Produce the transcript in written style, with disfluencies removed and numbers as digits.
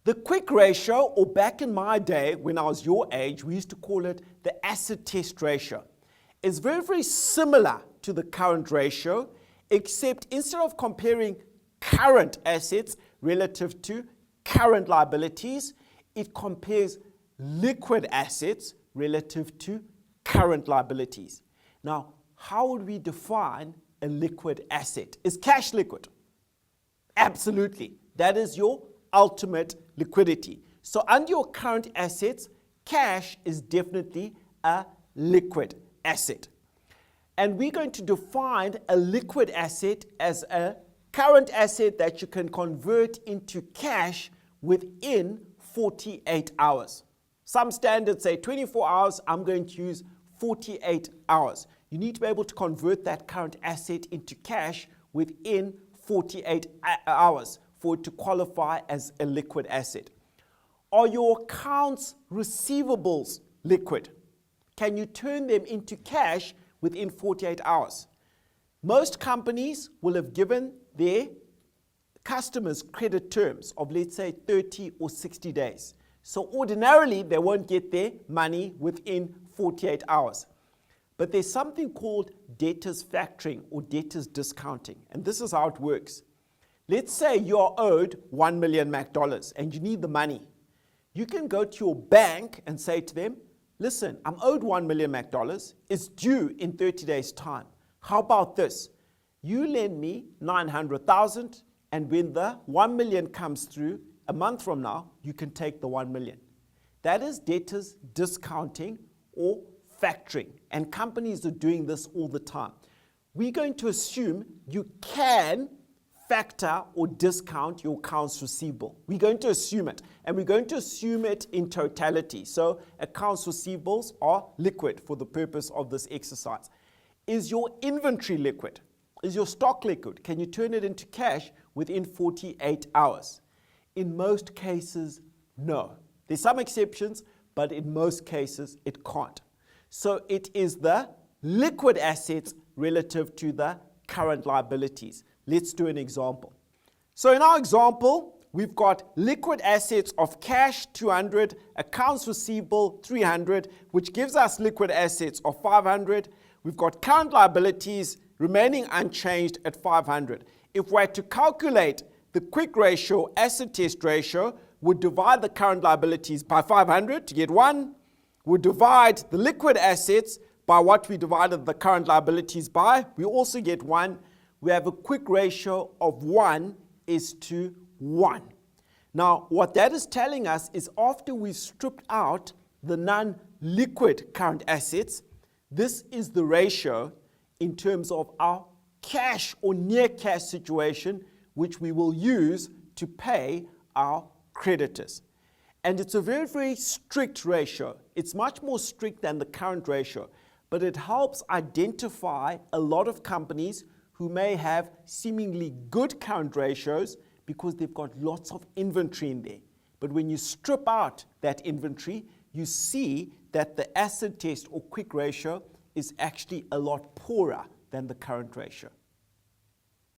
The quick ratio, or back in my day when I was your age, we used to call it the acid test ratio, is very, very similar to the current ratio, except instead of comparing current assets relative to current liabilities, it compares liquid assets relative to current liabilities. Now, how would we define a liquid asset? Is cash liquid? Absolutely. That is your ultimate liquidity. So under your current assets, cash is definitely a liquid asset. And we're going to define a liquid asset as a current asset that you can convert into cash within 48 hours. Some standards say 24 hours, I'm going to use 48 hours. You need to be able to convert that current asset into cash within 48 hours for it to qualify as a liquid asset. Are your accounts receivables liquid? Can you turn them into cash within 48 hours? Most companies will have given their customers credit terms of, let's say, 30 or 60 days. So ordinarily, they won't get their money within 48 hours. But there's something called debtors factoring or debtors discounting. And this is how it works. Let's say you're owed $1 million and you need the money. You can go to your bank and say to them, listen, I'm owed $1 million. It's due in 30 days' time. How about this? You lend me $900,000, and when the $1 million comes through a month from now, you can take the $1 million. That is debtors discounting or factoring, and companies are doing this all the time. We're going to assume you can factor or discount your accounts receivable. We're going to assume it, and we're going to assume it in totality. So accounts receivables are liquid for the purpose of this exercise. Is your inventory liquid? Is your stock liquid? Can you turn it into cash within 48 hours? In most cases, no. There's some exceptions, but in most cases, it can't. So it is the liquid assets relative to the current liabilities. Let's do an example. So in our example, we've got liquid assets of cash 200, accounts receivable 300, which gives us liquid assets of 500. We've got current liabilities remaining unchanged at 500. If we're to calculate the quick ratio, acid test ratio, would divide the current liabilities by 500 to get 1. Would divide the liquid assets by what we divided the current liabilities by. We also get 1. We have a quick ratio of 1:1. Now, what that is telling us is after we've stripped out the non-liquid current assets, this is the ratio in terms of our cash or near cash situation, which we will use to pay our creditors. And it's a very, very strict ratio. It's much more strict than the current ratio, but it helps identify a lot of companies who may have seemingly good current ratios because they've got lots of inventory in there. But when you strip out that inventory, you see that the acid test or quick ratio is actually a lot poorer than the current ratio.